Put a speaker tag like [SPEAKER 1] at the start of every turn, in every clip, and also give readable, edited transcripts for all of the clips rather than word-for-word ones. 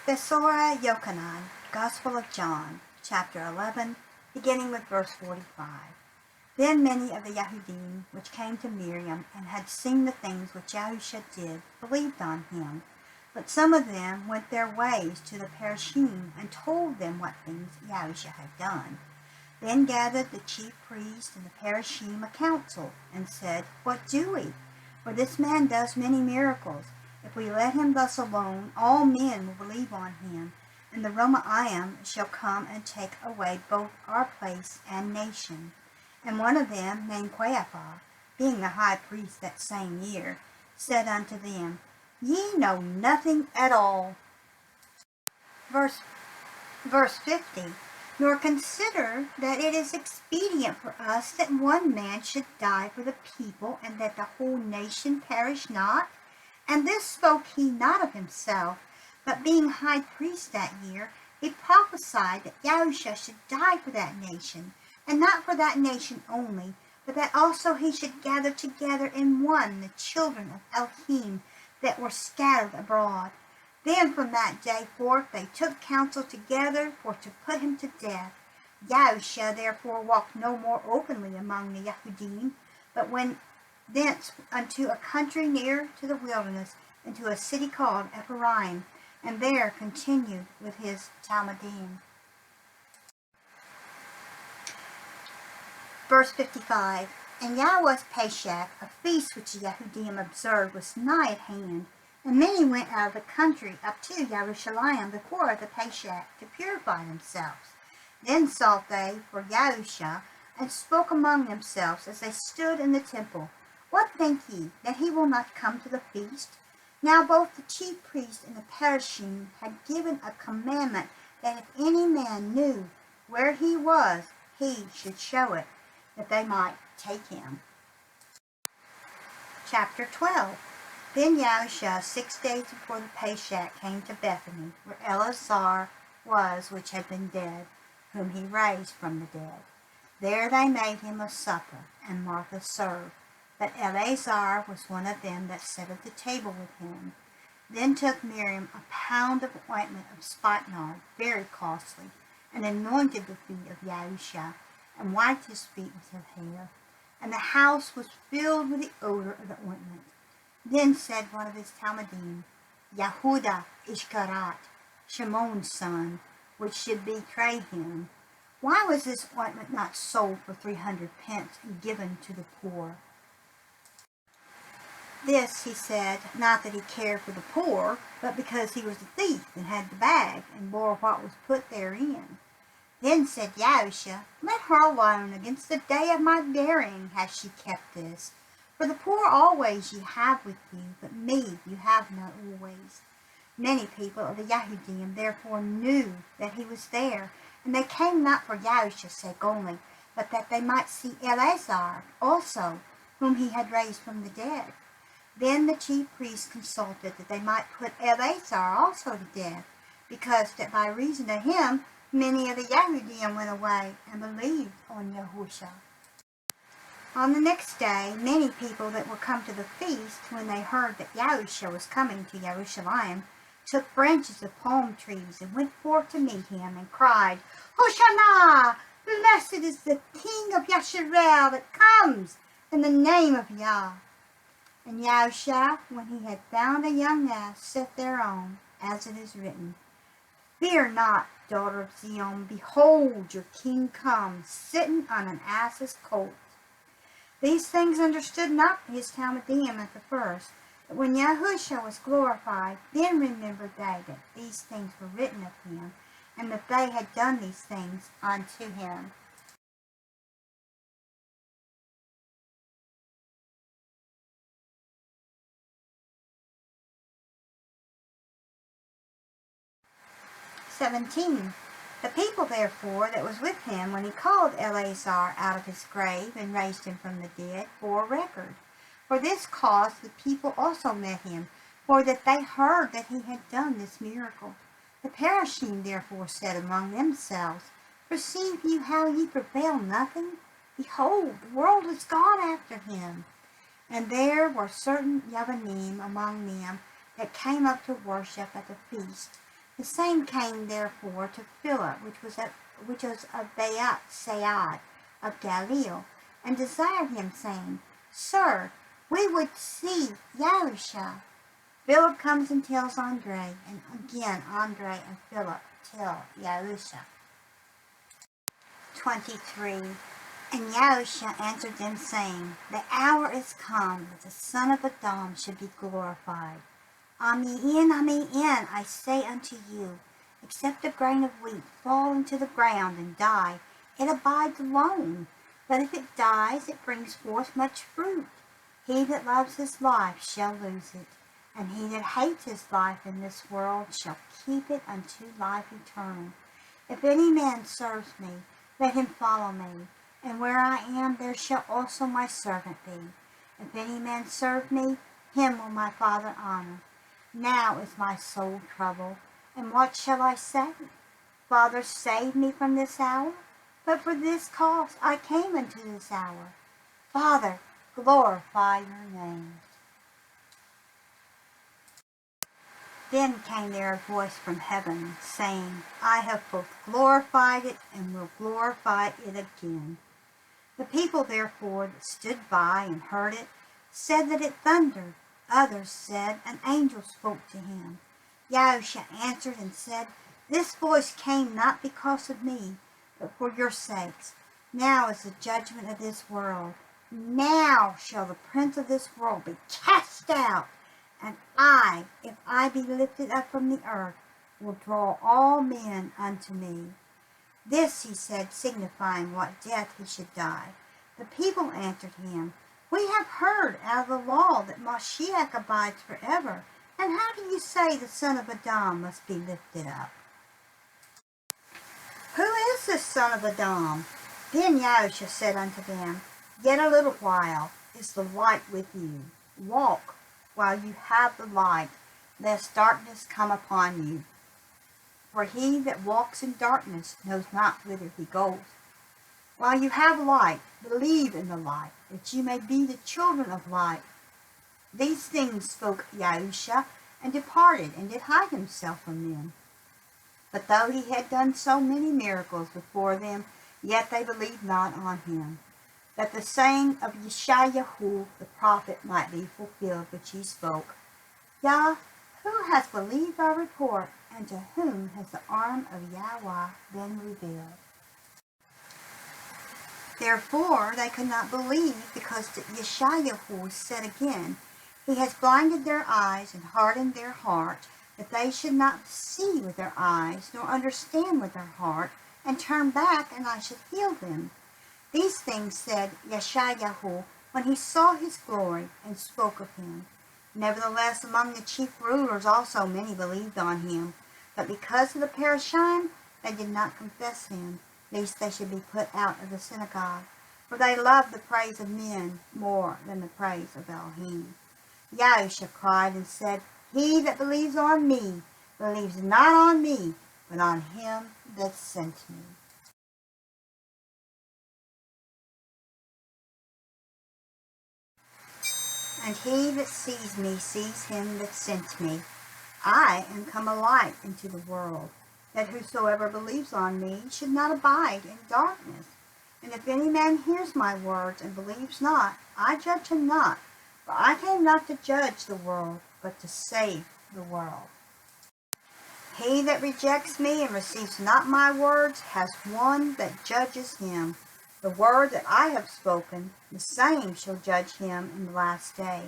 [SPEAKER 1] Besorah Yochanon, Gospel of John, chapter 11, beginning with verse 45. Then many of the Yahudim which came to Miriam and had seen the things which YESHU'AH did believed on him. But some of them went their ways to the Parashim and told them what things YESHU'AH had done. Then gathered the chief priest and the Parashim a council and said, What do we? For this man does many miracles. If we let him thus alone, all men will believe on him, and the Romaim shall come and take away both our place and nation. And one of them, named Caiaphas, being the high priest that same year, said unto them, Ye know nothing at all. Verse 50, Nor consider that it is expedient for us that one man should die for the people, and that the whole nation perish not. And this spoke he not of himself, but being high priest that year, he prophesied that YESHU'AH should die for that nation, and not for that nation only, but that also he should gather together in one the children of Elohim that were scattered abroad. Then from that day forth they took counsel together for to put him to death. YESHU'AH therefore walked no more openly among the Yahudim, but went thence unto a country near to the wilderness, into a city called Ephraim, and there continued with his Talmudim. Verse 55, And Yahweh's Pesach, a feast which the Yahudim observed, was nigh at hand, and many went out of the country up to Yerushalayim before the Pesach to purify themselves. Then sought they for YESHU'AH, and spoke among themselves as they stood in the temple, What think ye, that he will not come to the feast? Now both the chief priest and the Parashim had given a commandment that if any man knew where he was, he should show it, that they might take him. Chapter 12. Then YESHU'AH 6 days before the Pesach came to Bethany, where Eleazar was which had been dead, whom he raised from the dead. There they made him a supper, and Martha served. But Eleazar was one of them that sat at the table with him. Then took Miriam a pound of ointment of spikenard, very costly, and anointed the feet of YESHU'AH, and wiped his feet with her hair. And the house was filled with the odor of the ointment. Then said one of his Talmudim, Yehuda Ishkarat, Shimon's son, which should betray him, Why was this ointment not sold for 300 pence and given to the poor? This, he said, not that he cared for the poor, but because he was a thief and had the bag and bore what was put therein. Then said YESHU'AH, Let her alone, against the day of my burying hath she kept this. For the poor always ye have with you, but me you have not always. Many people of the Yahudim therefore knew that he was there, and they came not for YESHU'AH's sake only, but that they might see Eleazar also, whom he had raised from the dead. Then the chief priests consulted that they might put Eleazar also to death, because that by reason of him many of the Yahudim went away and believed on YESHU'AH. On the next day, many people that were come to the feast, when they heard that YESHU'AH was coming to Jerusalem, took branches of palm trees and went forth to meet him and cried, HUSHANA! Blessed is the King of YASHAR'EL that comes in the name of Yah. And YESHU'AH, when he had found a young ass, set thereon, as it is written, Fear not, daughter of Tsiyon, behold, your king comes, sitting on an ass's colt. These things understood not his Talmudim at the first, but when YESHU'AH was glorified, then remembered they that these things were written of him, and that they had done these things unto him. The people therefore that was with him when he called Eleazar out of his grave and raised him from the dead bore record. For this cause the people also met him, for that they heard that he had done this miracle. The Parashim therefore said among themselves, Perceive you how ye prevail nothing? Behold, the world is gone after him. And there were certain Yavanim among them that came up to worship at the feast. The same came therefore to Philip, which was of Besorah of Galilee, and desired him, saying, Sir, we would see YESHU'AH. Philip comes and tells Andre, and again Andre and Philip tell YESHU'AH. 23. And YESHU'AH answered them, saying, The hour is come that the Son of Adam should be glorified. Amen, amen, I say unto you, except a grain of wheat fall into the ground and die, it abides alone. But if it dies, it brings forth much fruit. He that loves his life shall lose it, and he that hates his life in this world shall keep it unto life eternal. If any man serves me, let him follow me, and where I am, there shall also my servant be. If any man serve me, him will my Father honor. Now is my soul troubled, and what shall I say? Father, save me from this hour. But for this cause I came into this hour. Father, glorify your name. Then came there a voice from heaven, saying, I have both glorified it and will glorify it again. The people therefore that stood by and heard it said that it thundered. Others said, an angel spoke to him. YESHU'AH answered and said, This voice came not because of me, but for your sakes. Now is the judgment of this world. Now shall the prince of this world be cast out. And I, if I be lifted up from the earth, will draw all men unto me. This he said, signifying what death he should die. The people answered him, We have heard out of the law that Mashiach abides forever. And how do you say the Son of Adam must be lifted up? Who is this Son of Adam? Then YESHU'AH said unto them, Yet a little while is the light with you. Walk while you have the light, lest darkness come upon you. For he that walks in darkness knows not whither he goes. While you have light, believe in the light, that you may be the children of light. These things spoke YESHU'AH, and departed, and did hide himself from them. But though he had done so many miracles before them, yet they believed not on him. That the saying of Yeshu'ah the prophet might be fulfilled, which he spoke, Yah, who has believed our report, and to whom has the arm of Yahweh been revealed? Therefore they could not believe, because Yeshu'ah said again, He has blinded their eyes and hardened their heart, that they should not see with their eyes, nor understand with their heart, and turn back, and I should heal them. These things said Yeshu'ah when he saw his glory, and spoke of him. Nevertheless, among the chief rulers also many believed on him, but because of the Parashim, they did not confess him, lest they should be put out of the synagogue. For they loved the praise of men more than the praise of Elohim. YESHU'AH cried and said, He that believes on me, believes not on me, but on him that sent me. And he that sees me sees him that sent me. I am come a light into the world, that whosoever believes on me should not abide in darkness. And if any man hears my words and believes not, I judge him not. For I came not to judge the world, but to save the world. He that rejects me and receives not my words has one that judges him. The word that I have spoken, the same shall judge him in the last day.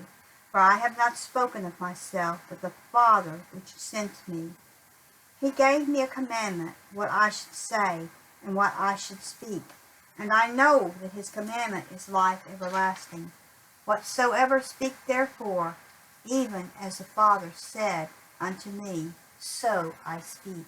[SPEAKER 1] For I have not spoken of myself, but the Father which sent me. He gave me a commandment, what I should say, and what I should speak. And I know that his commandment is life everlasting. Whatsoever speak therefore, even as the Father said unto me, so I speak.